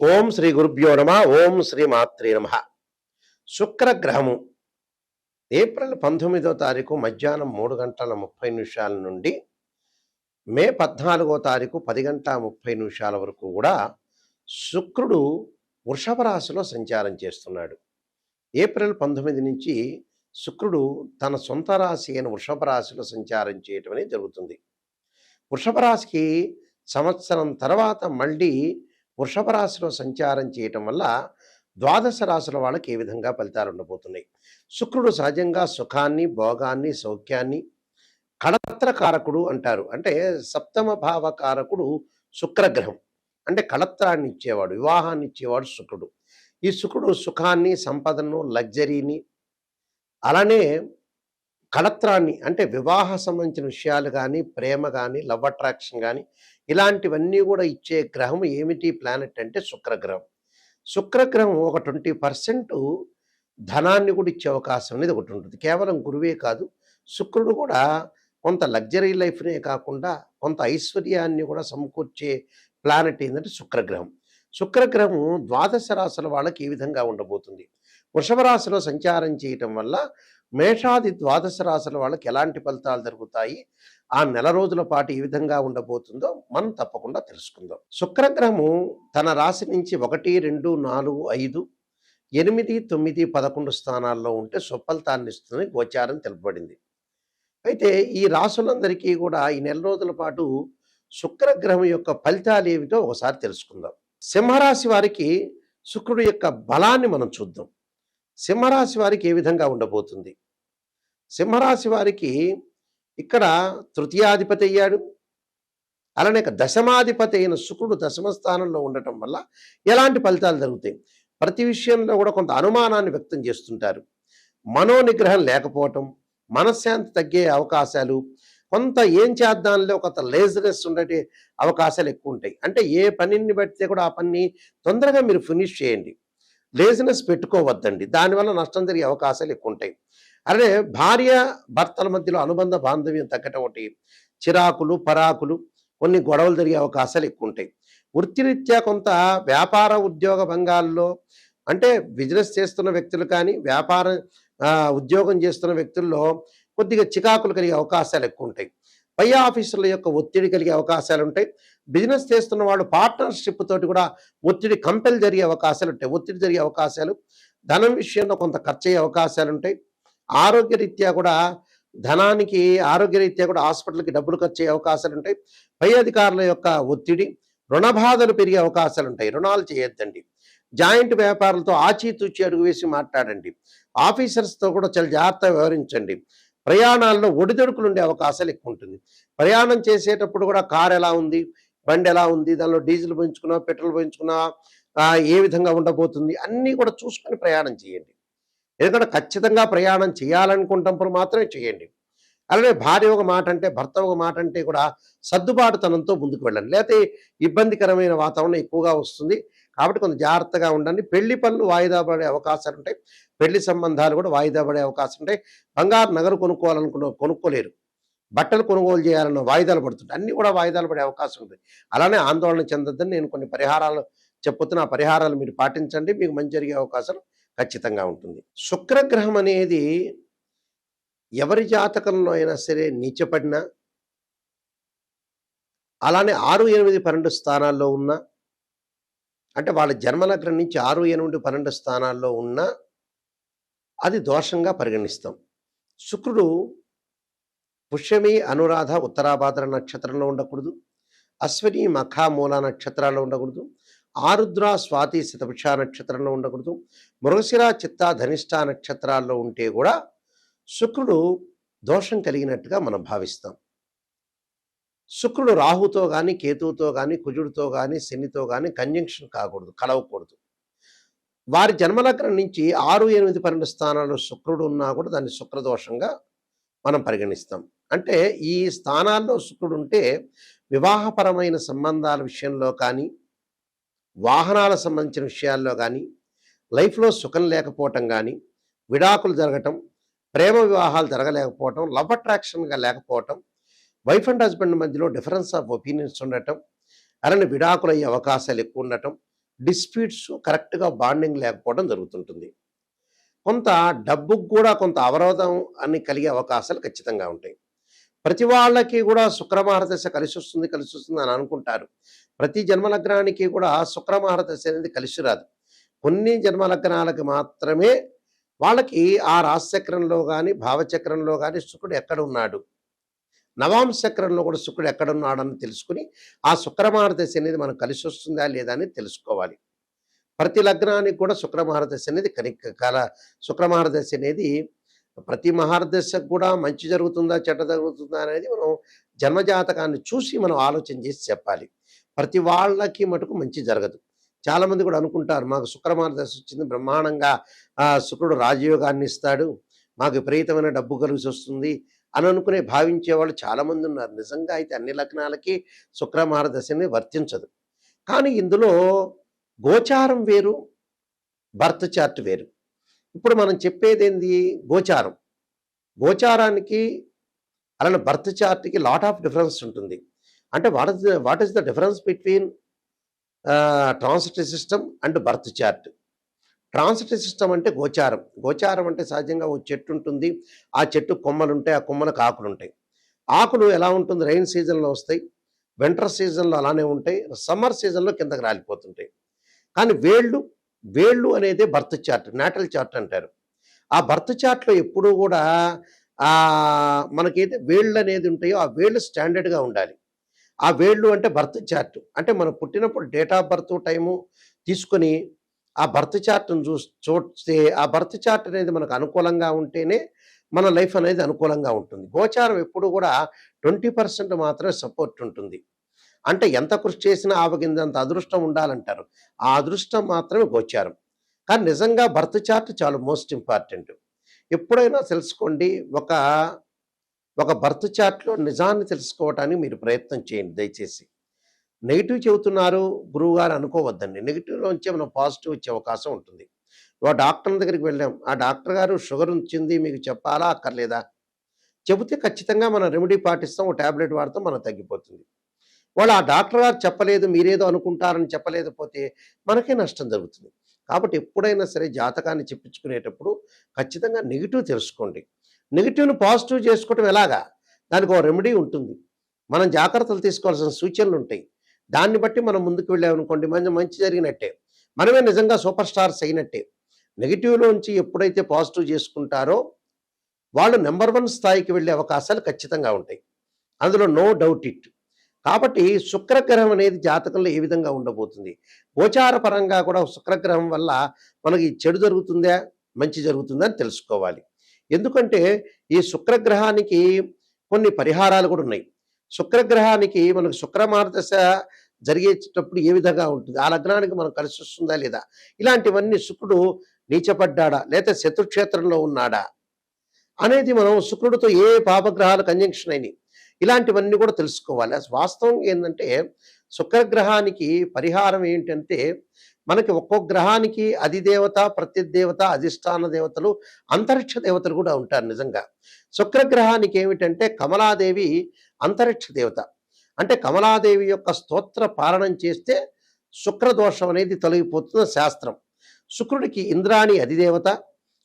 ఓం శ్రీ గురుభ్యో నమ. ఓం శ్రీ మాత్రే నమ. శుక్రగ్రహము ఏప్రిల్ 19వ తారీఖు మధ్యాహ్నం 3:30 నుండి మే 14వ తారీఖు 10:30 వరకు కూడా శుక్రుడు వృషభ రాశిలో సంచారం చేస్తున్నాడు. ఏప్రిల్ 19 నుంచి శుక్రుడు తన సొంత రాశి అయిన వృషభ రాశిలో సంచారం చేయటం అనేది జరుగుతుంది. వృషభ రాశికి సంవత్సరం తర్వాత మళ్ళీ వృషభ రాశిలో సంచారం చేయటం వల్ల ద్వాదశ రాశుల వాళ్ళకి ఏ విధంగా ఫలితాలు ఉండబోతున్నాయి. శుక్రుడు సహజంగా సుఖాన్ని, భోగాన్ని, సౌఖ్యాన్ని, కళత్రకారకుడు అంటారు. అంటే సప్తమ భావకారకుడు శుక్రగ్రహం. అంటే కళత్రాన్ని ఇచ్చేవాడు, వివాహాన్ని ఇచ్చేవాడు శుక్రుడు. ఈ శుక్రుడు సుఖాన్ని, సంపదను, లగ్జరీని, అలానే కళత్రాన్ని అంటే వివాహ సంబంధించిన విషయాలు కానీ, ప్రేమ కానీ, లవ్ అట్రాక్షన్ కానీ ఇలాంటివన్నీ కూడా ఇచ్చే గ్రహం ఏమిటి ప్లానెట్ అంటే శుక్రగ్రహం. శుక్రగ్రహం ఒక 20% ధనాన్ని కూడా ఇచ్చే అవకాశం అనేది ఒకటి ఉంటుంది. కేవలం గురువే కాదు, శుక్రుడు కూడా కొంత లగ్జరీ లైఫ్నే కాకుండా కొంత ఐశ్వర్యాన్ని కూడా సమకూర్చే ప్లానెట్ ఏంటంటే శుక్రగ్రహం. శుక్రగ్రహం ద్వాదశ రాశుల వాళ్ళకి ఈ విధంగా ఉండబోతుంది. వృషభ రాశిలో సంచారం చేయటం వల్ల మేషాది ద్వాదశ రాశుల వాళ్ళకి ఎలాంటి ఫలితాలు జరుగుతాయి, ఆ నెల రోజుల పాటు ఏ విధంగా ఉండబోతుందో మనం తప్పకుండా తెలుసుకుందాం. శుక్రగ్రహము తన రాశి నుంచి 1, 2, 4, 5, 8, 9, 11 స్థానాల్లో ఉంటే సుఫలితాన్ని ఇస్తుందని గోచారం తెలుపబడింది. అయితే ఈ రాశులందరికీ కూడా ఈ నెల రోజుల పాటు శుక్రగ్రహం యొక్క ఫలితాలు ఏమిటో ఒకసారి తెలుసుకుందాం. సింహరాశి వారికి శుక్రుడు యొక్క బలాన్ని మనం చూద్దాం. సింహరాశి వారికి ఏ విధంగా ఉండబోతుంది. సింహరాశి వారికి ఇక్కడ తృతీయాధిపతి అయ్యాడు. అలానే దశమాధిపతి అయిన శుక్రుడు దశమ స్థానంలో ఉండటం వల్ల ఎలాంటి ఫలితాలు జరుగుతాయి. ప్రతి విషయంలో కూడా కొంత అనుమానాన్ని వ్యక్తం చేస్తుంటారు. మనోనిగ్రహం లేకపోవటం, మనశ్శాంతి తగ్గే అవకాశాలు, కొంత ఏం చేద్దాంలో కొంత లేజినెస్ ఉండే అవకాశాలు ఎక్కువ ఉంటాయి. అంటే ఏ పనిని బట్టితే కూడా ఆ పని తొందరగా మీరు ఫినిష్ చేయండి, లేజినెస్ పెట్టుకోవద్దండి. దానివల్ల నష్టం జరిగే అవకాశాలు ఎక్కువ ఉంటాయి. అలానే భార్య భర్తల మధ్యలో అనుబంధ బాంధవ్యం తగ్గటం ఒకటి, చిరాకులు, పరాకులు, కొన్ని గొడవలు జరిగే అవకాశాలు ఎక్కువ ఉంటాయి. వృత్తిరీత్యా కొంత వ్యాపార ఉద్యోగ భంగాల్లో అంటే బిజినెస్ చేస్తున్న వ్యక్తులు కానీ, ఉద్యోగం చేస్తున్న వ్యక్తుల్లో కొద్దిగా చికాకులు కలిగే అవకాశాలు ఎక్కువ ఉంటాయి. పై ఆఫీసుల యొక్క ఒత్తిడి కలిగే అవకాశాలు ఉంటాయి. బిజినెస్ చేస్తున్న వాళ్ళు పార్ట్నర్షిప్ తోటి కూడా ఒత్తిడి కంపెల్ జరిగే అవకాశాలు ఉంటాయి. ఒత్తిడి జరిగే అవకాశాలు, ధనం విషయంలో కొంత ఖర్చు అయ్యే అవకాశాలు ఉంటాయి. ఆరోగ్యరీత్యా కూడా ఆరోగ్యరీత్యా కూడా హాస్పిటల్కి డబ్బులు ఖర్చు అయ్యే అవకాశాలు ఉంటాయి. పై అధికారుల యొక్క ఒత్తిడి, రుణ బాధలు పెరిగే అవకాశాలు ఉంటాయి. రుణాలు చేయొద్దండి. జాయింట్ వ్యాపారులతో ఆచితూచి అడుగు వేసి మాట్లాడండి. ఆఫీసర్స్తో కూడా చాలా జాగ్రత్తగా వ్యవహరించండి. ప్రయాణాల్లో ఒడిదొడుకులు ఉండే అవకాశాలు ఎక్కువ ఉంటుంది. ప్రయాణం చేసేటప్పుడు కూడా కారు ఎలా ఉంది, బండి ఎలా ఉంది, దానిలో డీజిల్ పోయించుకున్నా, పెట్రోల్ పోయించుకున్నా, ఏ విధంగా ఉండబోతుంది అన్నీ కూడా చూసుకొని ప్రయాణం చేయండి. ఎందుకంటే ఖచ్చితంగా ప్రయాణం చేయాలనుకుంటున్నప్పుడు మాత్రమే చేయండి. అలానే భార్య ఒక మాట అంటే, భర్త ఒక మాట అంటే కూడా సర్దుబాటుతనంతో ముందుకు వెళ్ళండి. లేకపోతే ఇబ్బందికరమైన వాతావరణం ఎక్కువగా వస్తుంది. కాబట్టి కొంచెం జాగ్రత్తగా ఉండండి. పెళ్లి పనులు వాయిదా పడే అవకాశాలు ఉంటాయి. పెళ్లి సంబంధాలు కూడా వాయిదా పడే అవకాశం ఉంటాయి. బంగారు నగలు కొనుక్కోలేరు. బట్టలు కొనుగోలు చేయాలన్న వాయిదాలు పడుతుంటాయి. అన్నీ కూడా వాయిదాలు పడే అవకాశం ఉంది. అలానే ఆందోళన చెందొద్దని నేను కొన్ని పరిహారాలు చెప్పుతున్న ఆ పరిహారాలు మీరు పాటించండి. మీకు మంచి జరిగే అవకాశం ఖచ్చితంగా ఉంటుంది. శుక్రగ్రహం అనేది ఎవరి జాతకంలో అయినా సరే నీచపడినా, అలానే 6, 8, 12 స్థానాల్లో ఉన్న, అంటే వాళ్ళ జన్మలగ్నం నుంచి 6, 8, 12 స్థానాల్లో ఉన్నా అది దోషంగా పరిగణిస్తాం. శుక్రుడు పుష్యమి, అనురాధ, ఉత్తరాభాద్ర నక్షత్రంలో ఉండకూడదు. అశ్విని, మఖ, మూల నక్షత్రాల్లో ఉండకూడదు. ఆరుద్ర, స్వాతి, శతభిష నక్షత్రంలో ఉండకూడదు. మృగశిర, చిత్త, ధనిష్ట నక్షత్రాల్లో ఉంటే కూడా శుక్రుడు దోషం కలిగినట్టుగా మనం భావిస్తాం. శుక్రుడు రాహుతో కానీ, కేతువుతో కానీ, కుజుడితో కానీ, శనితో కానీ కంజంక్షన్ కాకూడదు, కలవకూడదు. వారి జన్మలగ్నం నుంచి 6, 8, 12 స్థానాల్లో శుక్రుడు ఉన్నా కూడా దాన్ని శుక్రదోషంగా మనం పరిగణిస్తాం. అంటే ఈ స్థానాల్లో శుక్రుడు ఉంటే వివాహపరమైన సంబంధాల విషయంలో కానీ, వాహనాల సంబంధించిన విషయాల్లో కానీ, లైఫ్లో సుఖం లేకపోవటం కానీ, విడాకులు జరగటం, ప్రేమ వివాహాలు జరగలేకపోవటం, లవ్ అట్రాక్షన్గా లేకపోవటం, వైఫ్ అండ్ హస్బెండ్ మధ్యలో డిఫరెన్స్ ఆఫ్ ఒపీనియన్స్ ఉండటం, అలానే విడాకులు అయ్యే అవకాశాలు ఎక్కువ ఉండటం, డిస్ప్యూట్స్, కరెక్ట్గా బాండింగ్ లేకపోవడం జరుగుతుంటుంది. కొంత డబ్బుకు కూడా కొంత అవరోధం అని కలిగే అవకాశాలు ఖచ్చితంగా ఉంటాయి. ప్రతి వాళ్ళకి కూడా శుక్రమహారదశ కలిసొస్తుంది, కలిసొస్తుంది అని అనుకుంటారు. ప్రతి జన్మలగ్నానికి కూడా శుక్రమహారదశ అనేది కలిసి రాదు. కొన్ని జన్మలగ్నాలకు మాత్రమే వాళ్ళకి ఆ రాశిచక్రంలో గాని, భావచక్రంలో గాని శుక్రుడు ఎక్కడున్నాడు, నవాంశ చక్రంలో కూడా శుక్రుడు ఎక్కడున్నాడని తెలుసుకుని, ఆ శుక్రమహారదశ అనేది మనకు కలిసొస్తుందా లేదా అని తెలుసుకోవాలి. ప్రతి లగ్నానికి కూడా శుక్రమహారదశ అనేది శుక్రమహారదశ అనేది ప్రతి మహారదశకు కూడా మంచి జరుగుతుందా, చెడ్డ జరుగుతుందా అనేది మనం జన్మజాతకాన్ని చూసి మనం ఆలోచన చేసి చెప్పాలి. ప్రతి వాళ్ళకి మటుకు మంచి జరగదు. చాలామంది కూడా అనుకుంటారు, మాకు శుక్రమహారదశ వచ్చింది, బ్రహ్మాండంగా శుక్రుడు రాజయోగాన్ని ఇస్తాడు, మాకు విపరీతమైన డబ్బు కలిసి వస్తుంది అని అనుకునే భావించే వాళ్ళు చాలామంది ఉన్నారు. నిజంగా అయితే అన్ని లగ్నాలకి శుక్రమహారదశని వర్తించదు. కానీ ఇందులో గోచారం వేరు, బర్త్ చార్ట్ వేరు. ఇప్పుడు మనం చెప్పేది ఏంది? గోచారం. గోచారానికి అలానే బర్త్ చార్ట్కి లాట్ ఆఫ్ డిఫరెన్స్ ఉంటుంది. అంటే what is the difference between transitory system and birth chart. Transitory system అంటే గోచారం. గోచారం అంటే సహజంగా ఓ చెట్టు ఉంటుంది, ఆ చెట్టు కొమ్మలు ఉంటాయి, ఆ కొమ్మలకు ఆకులు ఉంటాయి. ఆకులు ఎలా ఉంటుంది? రైన్ సీజన్లో వస్తాయి, వింటర్ సీజన్లో అలానే ఉంటాయి, సమ్మర్ సీజన్లో కిందకి రాలిపోతుంటాయి. కానీ వేళ్ళు అనేది బర్త్ చార్ట్, నాటల్ చార్ట్ అంటారు. ఆ బర్త్ చార్ట్లో ఎప్పుడూ కూడా మనకైతే వేళ్ళు అనేది ఉంటాయో ఆ వేళ్ళు స్టాండర్డ్గా ఉండాలి. ఆ వేళ్ళు అంటే బర్త్ చార్ట్. అంటే మనం పుట్టినప్పుడు డేట్ ఆఫ్ బర్త్ టైము తీసుకొని ఆ బర్త్ చార్ట్‌ను చూస్తే ఆ బర్త్ చార్ట్ అనేది మనకు అనుకూలంగా ఉంటేనే మన లైఫ్ అనేది అనుకూలంగా ఉంటుంది. గోచారం ఎప్పుడు కూడా 20% మాత్రమే సపోర్ట్ ఉంటుంది. అంటే ఎంత కృషి చేసినా ఆవగింజంత అదృష్టం ఉండాలంటారు. ఆ అదృష్టం మాత్రమే గోచారం. కానీ నిజంగా బర్త్ చార్ట్ చాలా మోస్ట్ ఇంపార్టెంట్. ఎప్పుడైనా తెలుసుకోండి, ఒక బర్త్ చార్ట్‌లో నిజాన్ని తెలుసుకోవటానికి మీరు ప్రయత్నం చేయండి దయచేసి. నెగెటివ్ చెబుతున్నారు గురువుగారు అనుకోవద్దండి. నెగెటివ్‌లోంచే మనం పాజిటివ్ వచ్చే అవకాశం ఉంటుంది. ఒక డాక్టర్ దగ్గరికి వెళ్ళాం. ఆ డాక్టర్ గారు షుగర్ వచ్చింది మీకు చెప్పాలా? అక్కర్లేదా? చెబితే ఖచ్చితంగా మనం రెమెడీ పాటిస్తాం. ఓ టాబ్లెట్ వాడతాం, మనకు తగ్గిపోతుంది. వాళ్ళు ఆ డాక్టర్ గారు చెప్పలేదు, మీరేదో అనుకుంటారని చెప్పలేకపోతే మనకే నష్టం జరుగుతుంది. కాబట్టి ఎప్పుడైనా సరే జాతకాన్ని చెప్పించుకునేటప్పుడు ఖచ్చితంగా నెగెటివ్ తెలుసుకోండి. నెగెటివ్‌ని పాజిటివ్ చేసుకోవటం ఎలాగా? దానికి ఒక రెమెడీ ఉంటుంది. మనం జాగ్రత్తలు తీసుకోవాల్సిన సూచనలుంటాయి. దాన్ని బట్టి మనం ముందుకు వెళ్ళామనుకోండి మంచి జరిగినట్టే. మనమే నిజంగా సూపర్ స్టార్స్ అయినట్టే. నెగెటివ్‌లోంచి ఎప్పుడైతే పాజిటివ్ చేసుకుంటారో వాళ్ళు నంబర్ 1 స్థాయికి వెళ్ళే అవకాశాలు ఖచ్చితంగా ఉంటాయి. అందులో నో డౌట్ ఇట్. కాబట్టి శుక్రగ్రహం అనేది జాతకంలో ఏ విధంగా ఉండబోతుంది? గోచార పరంగా కూడా శుక్రగ్రహం వల్ల మనకి చెడు జరుగుతుందా? మంచి జరుగుతుందా? అని తెలుసుకోవాలి. ఎందుకంటే ఈ శుక్రగ్రహానికి కొన్ని పరిహారాలు కూడా ఉన్నాయి. శుక్రగ్రహానికి మనకు శుక్రమహారదశ జరిగేటప్పుడు ఏ విధంగా ఉంటుంది? ఆ లగ్నానికి మనం కలిసి వస్తుందా లేదా? ఇలాంటివన్నీ శుక్రుడు నీచపడ్డాడా? లేకపోతే శత్రుక్షేత్రంలో ఉన్నాడా? అనేది మనం శుక్రుడితో ఏ పాపగ్రహాలు కంజంక్షన్ అయినాయి, ఇలాంటివన్నీ కూడా తెలుసుకోవాలి. వాస్తవం ఏంటంటే శుక్రగ్రహానికి పరిహారం ఏంటంటే మనకి ఒక్కొక్క గ్రహానికి అధిదేవత, ప్రత్యదేవత, అధిష్టాన దేవతలు, అంతరిక్ష దేవతలు కూడా ఉంటారు. నిజంగా శుక్రగ్రహానికి ఏమిటంటే కమలాదేవి అంతరిక్ష దేవత. అంటే కమలాదేవి యొక్క స్తోత్ర పాలనం చేస్తే శుక్రదోషం అనేది తొలగిపోతున్న శాస్త్రం. శుక్రుడికి ఇంద్రాణి అధిదేవత,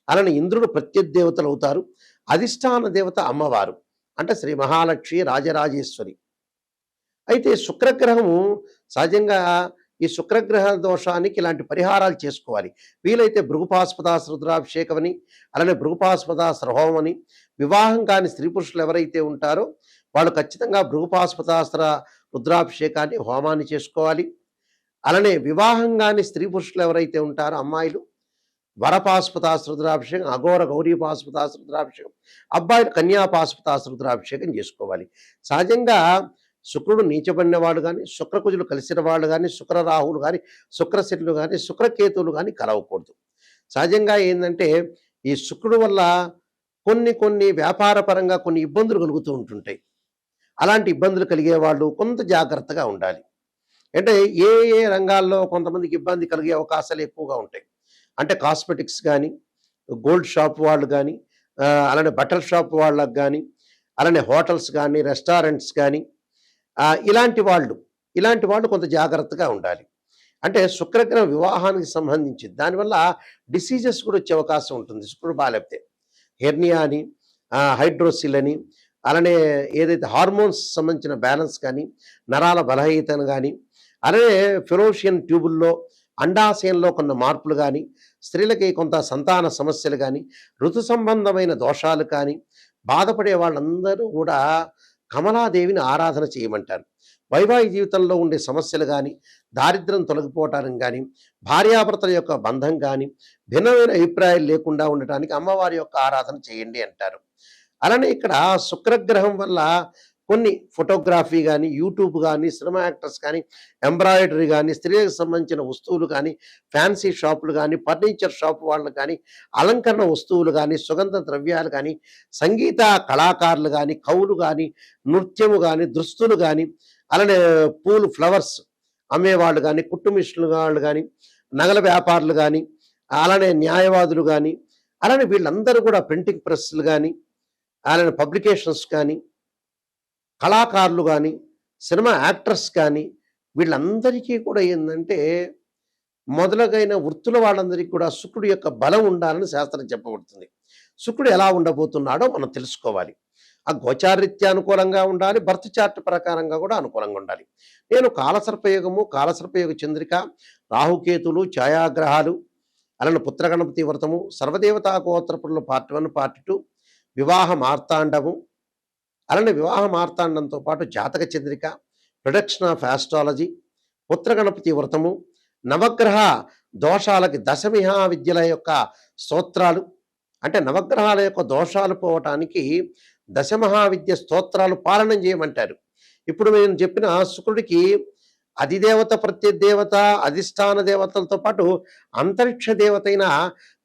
అలానే ఇంద్రుడు ప్రత్యదేవతలు అవుతారు. అధిష్టాన దేవత అమ్మవారు అంటే శ్రీ మహాలక్ష్మి రాజరాజేశ్వరి. అయితే శుక్రగ్రహము సహజంగా ఈ శుక్రగ్రహ దోషానికి ఇలాంటి పరిహారాలు చేసుకోవాలి. వీలైతే భృగుపాస్పదాస రుద్రాభిషేకం అని, అలానే భృగుపాస్పదాస హోమం అని, వివాహం కాని స్త్రీ పురుషులు ఎవరైతే ఉంటారో వాళ్ళు ఖచ్చితంగా భృగుపాస్పదాస్త్ర రుద్రాభిషేకాన్ని హోమాన్ని చేసుకోవాలి. అలానే వివాహం కాని స్త్రీ పురుషులు ఎవరైతే ఉంటారో అమ్మాయిలు వరపాస్పదాస రుద్రాభిషేకం, అఘోర గౌరీ పాస్పదాస రుద్రాభిషేకం, అబ్బాయిలు కన్యాపాస్పదాస రుద్రాభిషేకం చేసుకోవాలి. సహజంగా శుక్రుడు నీచబడినవాడు కానీ, శుక్రకుజులు కలిసిన వాళ్ళు కానీ, శుక్రరాహువులు కానీ, శుక్రశనులు కానీ, శుక్రకేతువులు కానీ కలవకూడదు. సహజంగా ఏంటంటే ఈ శుక్రుడు వల్ల కొన్ని వ్యాపార పరంగా కొన్ని ఇబ్బందులు కలుగుతూ ఉంటుంటాయి. అలాంటి ఇబ్బందులు కలిగే వాళ్ళు కొంత జాగ్రత్తగా ఉండాలి. అంటే ఏ రంగాల్లో కొంతమందికి ఇబ్బంది కలిగే అవకాశాలు ఎక్కువగా ఉంటాయి. అంటే కాస్మెటిక్స్ కానీ, గోల్డ్ షాప్ వాళ్ళు కానీ, అలానే బట్టల షాప్ వాళ్ళకు కానీ, అలానే హోటల్స్ కానీ, రెస్టారెంట్స్ కానీ, ఇలాంటి వాళ్ళు కొంత జాగ్రత్తగా ఉండాలి. అంటే శుక్రగ్రహం వివాహానికి సంబంధించి దానివల్ల డిసీజెస్ కూడా వచ్చే అవకాశం ఉంటుంది శుక్రుడు బాగాలేకపోతే. హెర్నియా అని, హైడ్రోసిల్ అని, అలానే ఏదైతే హార్మోన్స్ సంబంధించిన బ్యాలెన్స్ కానీ, నరాల బలహీనతను కానీ, అలానే ఫెలోషియన్ ట్యూబుల్లో అండాశయంలో కొన్ని మార్పులు కానీ, స్త్రీలకి కొంత సంతాన సమస్యలు కానీ, ఋతు సంబంధమైన దోషాలు కానీ బాధపడే వాళ్ళందరూ కూడా కమలాదేవిని ఆరాధన చేయమంటారు. వైవాహిక జీవితంలో ఉండే సమస్యలు కానీ, దారిద్ర్యం తొలగిపోవటానికి కానీ, భార్యాభర్తల యొక్క బంధం కానీ, భిన్నమైన అభిప్రాయాలు లేకుండా ఉండటానికి అమ్మవారి యొక్క ఆరాధన చేయండి అంటారు. అలానే ఇక్కడ శుక్రగ్రహం వల్ల కొన్ని ఫోటోగ్రఫీ కానీ, యూట్యూబ్ కానీ, సినిమా యాక్టర్స్ కానీ, ఎంబ్రాయిడరీ కానీ, స్త్రీలకు సంబంధించిన వస్తువులు కానీ, ఫ్యాన్సీ షాపులు కానీ, ఫర్నిచర్ షాప్ వాళ్ళు కానీ, అలంకరణ వస్తువులు కానీ, సుగంధ ద్రవ్యాలు కానీ, సంగీత కళాకారులు కానీ, కవులు కానీ, నృత్యము కానీ, దుస్తులు కానీ, అలానే పూలు ఫ్లవర్స్ అమ్మేవాళ్ళు కానీ, కుట్టు మిషన్లు వాళ్ళు కానీ, నగల వ్యాపారులు కానీ, అలానే న్యాయవాదులు కానీ, అలానే వీళ్ళందరూ కూడా ప్రింటింగ్ ప్రెస్లు కానీ, అలానే పబ్లికేషన్స్ కానీ, కళాకారులు కానీ, సినిమా యాక్టర్స్ కానీ, వీళ్ళందరికీ కూడా ఏంటంటే మొదలగైన వృత్తుల వాళ్ళందరికీ కూడా శుక్రుడి యొక్క బలం ఉండాలని శాస్త్రం చెప్పబడుతుంది. శుక్రుడు ఎలా ఉండబోతున్నాడో మనం తెలుసుకోవాలి. ఆ గోచారరీత్యా అనుకూలంగా ఉండాలి, బర్త్ చార్ట్ ప్రకారంగా కూడా అనుకూలంగా ఉండాలి. నేను కాలసర్పయోగము, కాలసర్పయోగ చంద్రిక, రాహుకేతులు, ఛాయాగ్రహాలు, అలానే పుత్రగణపతి వ్రతము, సర్వదేవతా గోత్రపురులు పార్ట్ 1, పార్ట్ 2, వివాహ మార్తాండము, అలానే వివాహ మార్తాండంతో పాటు జాతక చంద్రిక, ప్రొడక్షన్ ఆఫ్ ఆస్ట్రాలజీ, పుత్రగణపతి వ్రతము, నవగ్రహ దోషాలకి దశమిహా విద్యల యొక్క స్తోత్రాలు, అంటే నవగ్రహాల యొక్క దోషాలు పోవటానికి దశమహావిద్య స్తోత్రాలు పాలనం చేయమంటారు. ఇప్పుడు నేను చెప్పిన శుక్రుడికి అధిదేవత, ప్రత్యదేవత, అధిష్టాన దేవతలతో పాటు అంతరిక్ష దేవతైన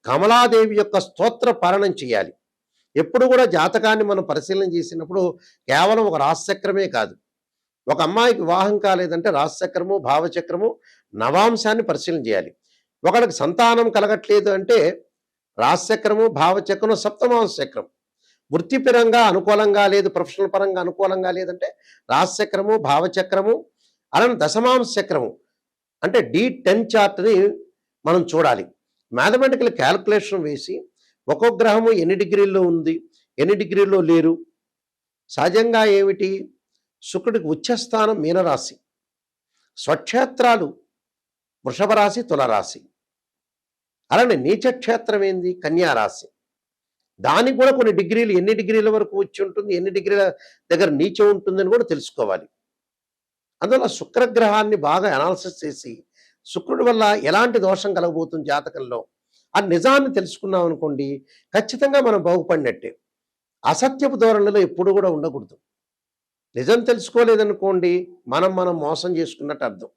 కమలాదేవి యొక్క స్తోత్ర పాలనం చేయాలి. ఎప్పుడు కూడా జాతకాన్ని మనం పరిశీలన చేసినప్పుడు కేవలం ఒక రాశిచక్రమే కాదు, ఒక అమ్మాయికి వివాహం కాలేదంటే రాశిచక్రము, భావచక్రము, నవాంశాన్ని పరిశీలన చేయాలి. ఒకడికి సంతానం కలగట్లేదు అంటే రాశిచక్రము, భావచక్రము, సప్తమాంశ చక్రం. వృత్తిపరంగా అనుకూలంగా లేదు, ప్రొఫెషనల్ పరంగా అనుకూలంగా లేదంటే రాశిచక్రము, భావచక్రము, అలానే దశమాంశ చక్రము అంటే D10 చార్ట్ని మనం చూడాలి. మ్యాథమెటికల్ క్యాల్కులేషన్ వేసి ఒక్కొక్క గ్రహము ఎన్ని డిగ్రీల్లో ఉంది, ఎన్ని డిగ్రీల్లో లేరు. సహజంగా ఏమిటి, శుక్రుడికి ఉచ్చస్థానం మీనరాశి, స్వక్షేత్రాలు వృషభ రాశి, తులరాశి, అలానే నీచక్షేత్రం ఏంది, కన్యారాశి. దానికి కూడా కొన్ని డిగ్రీలు, ఎన్ని డిగ్రీల వరకు వచ్చి ఉంటుంది, ఎన్ని డిగ్రీల దగ్గర నీచం ఉంటుందని కూడా తెలుసుకోవాలి. అందువల్ల శుక్రగ్రహాన్ని బాగా అనాలిసిస్ చేసి శుక్రుడి వల్ల ఎలాంటి దోషం కలగబోతుంది జాతకంలో ఆ నిజాన్ని తెలుసుకున్నాం అనుకోండి, ఖచ్చితంగా మనం బాగుపడినట్టే. అసత్యపు ధోరణిలో ఎప్పుడు కూడా ఉండకూడదు. నిజం తెలుసుకోలేదనుకోండి, మనం మోసం చేసుకున్నట్టు అర్థం.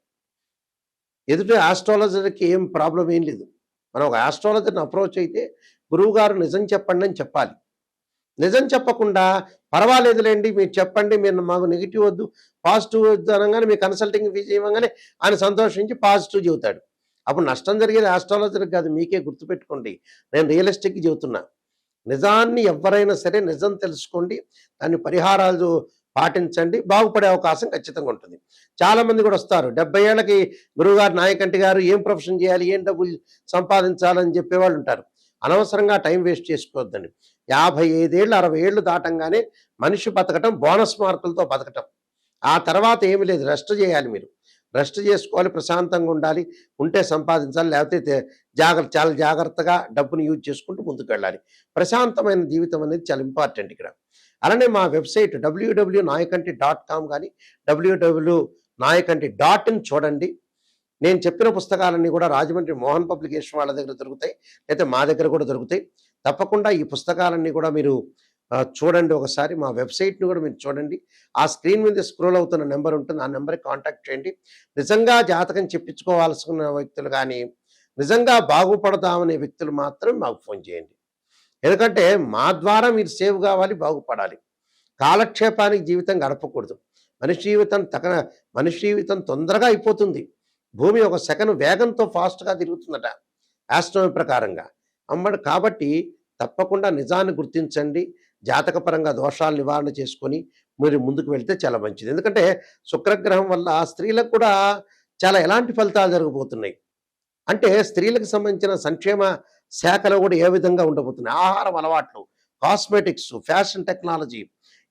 ఎదుటి ఆస్ట్రాలజర్కి ఏం ప్రాబ్లం ఏం లేదు. మనం ఒక ఆస్ట్రాలజర్ని అప్రోచ్ అయితే గురువుగారు నిజం చెప్పండి అని చెప్పాలి. నిజం చెప్పకుండా పర్వాలేదులేండి మీరు చెప్పండి, మీరు మాకు నెగిటివ్ వద్దు పాజిటివ్ వద్దు అనగానే మీ కన్సల్టింగ్ ఫీజు ఇవ్వగానే ఆయన సంతోషించి పాజిటివ్ చెబుతాడు. అప్పుడు నష్టం జరిగేది ఆస్ట్రాలజర్కి కాదు, మీకే. గుర్తుపెట్టుకోండి, నేను రియలిస్టిక్గా చెబుతున్నా. నిజాన్ని ఎవరైనా సరే నిజం తెలుసుకోండి, దాన్ని పరిహారాలు పాటించండి, బాగుపడే అవకాశం ఖచ్చితంగా ఉంటుంది. చాలామంది కూడా వస్తారు 70 ఏళ్ళకి గురువుగారు, నాయకంటి గారు ఏం ప్రొఫెషన్ చేయాలి, ఏం డబ్బులు సంపాదించాలని చెప్పేవాళ్ళు ఉంటారు. అనవసరంగా టైం వేస్ట్ చేసుకోవద్దండి. 55 ఏళ్ళు 60 ఏళ్ళు దాటంగానే మనిషి బతకటం బోనస్ మార్కులతో బతకటం. ఆ తర్వాత ఏమి లేదు, రెస్ట్ చేయాలి. మీరు రెస్ట్ చేసుకోవాలి, ప్రశాంతంగా ఉండాలి, ఉంటే సంపాదించాలి, లేకపోతే చాలా జాగ్రత్తగా డబ్బుని యూజ్ చేసుకుంటూ ముందుకు వెళ్ళాలి. ప్రశాంతమైన జీవితం అనేది చాలా ఇంపార్టెంట్ ఇక్కడ. అలానే మా వెబ్సైట్ www.nayakanti.com కానీ www.nayakanti.in చూడండి. నేను చెప్పిన పుస్తకాలన్నీ కూడా రాజమండ్రి మోహన్ పబ్లికేషన్ వాళ్ళ దగ్గర దొరుకుతాయి, లేకపోతే మా దగ్గర కూడా దొరుకుతాయి. తప్పకుండా ఈ పుస్తకాలన్నీ కూడా మీరు చూడండి. ఒకసారి మా వెబ్సైట్ని కూడా మీరు చూడండి. ఆ స్క్రీన్ మీద స్క్రోల్ అవుతున్న నెంబర్ ఉంటుంది, ఆ నెంబర్కి కాంటాక్ట్ చేయండి. నిజంగా జాతకం చెప్పించుకోవాల్సిన వ్యక్తులు కానీ, నిజంగా బాగుపడదామనే వ్యక్తులు మాత్రం మాకు ఫోన్ చేయండి. ఎందుకంటే మా ద్వారా మీరు సేవ్ కావాలి, బాగుపడాలి. కాలక్షేపానికి జీవితం గడపకూడదు. మనిషి జీవితం తొందరగా అయిపోతుంది. భూమి ఒక సెకండ్ వేగంతో ఫాస్ట్గా తిరుగుతుందట ఆస్ట్రోనమీ ప్రకారంగా. కాబట్టి తప్పకుండా నిజాన్ని గుర్తించండి. జాతకపరంగా దోషాలు నివారణ చేసుకొని మీరు ముందుకు వెళ్తే చాలా మంచిది. ఎందుకంటే శుక్రగ్రహం వల్ల స్త్రీలకు కూడా చాలా ఎలాంటి ఫలితాలు జరగబోతున్నాయి అంటే స్త్రీలకు సంబంధించిన సంక్షేమ శాఖలో కూడా ఏ విధంగా ఉండబోతున్నాయి, ఆహారం అలవాట్లు, కాస్మెటిక్స్, ఫ్యాషన్ టెక్నాలజీ,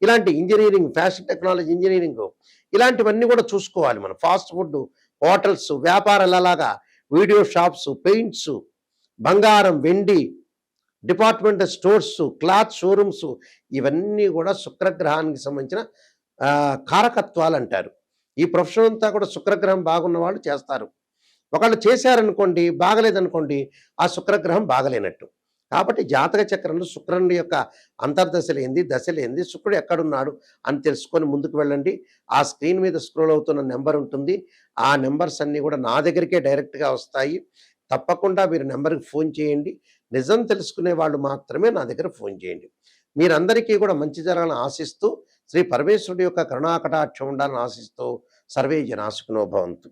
ఇలాంటి ఇంజనీరింగ్, ఫ్యాషన్ టెక్నాలజీ ఇంజనీరింగ్, ఇలాంటివన్నీ కూడా చూసుకోవాలి మనం. ఫాస్ట్ ఫుడ్, హోటల్స్, వ్యాపారాలలాగా వీడియో షాప్స్, పెయింట్స్, బంగారం, వెండి, డిపార్ట్మెంటల్ స్టోర్స్, క్లాత్ షోరూమ్స్, ఇవన్నీ కూడా శుక్రగ్రహానికి సంబంధించిన కారకత్వాలు అంటారు. ఈ ప్రొఫెషన్ అంతా కూడా శుక్రగ్రహం బాగున్న వాళ్ళు చేస్తారు. ఒకళ్ళు చేశారనుకోండి, బాగలేదనుకోండి, ఆ శుక్రగ్రహం బాగలేనట్టు. కాబట్టి జాతక చక్రంలో శుక్రుని యొక్క అంతర్దశలు ఏంది, దశలు ఏంది, శుక్రుడు ఎక్కడున్నాడు అని తెలుసుకొని ముందుకు వెళ్ళండి. ఆ స్క్రీన్ మీద స్క్రోల్ అవుతున్న నెంబర్ ఉంటుంది. ఆ నెంబర్స్ అన్నీ కూడా నా దగ్గరికే డైరెక్ట్గా వస్తాయి. తప్పకుండా మీరు నెంబర్కి ఫోన్ చేయండి. నిజం తెలుసుకునే వాళ్ళు మాత్రమే నా దగ్గర ఫోన్ చేయండి. మీరందరికీ కూడా మంచి జరగాలని ఆశిస్తూ, శ్రీ పరమేశ్వరుడి యొక్క కరుణాకటాక్షం ఉండాలని ఆశిస్తూ, సర్వే జనా సుఖినో భవంతు.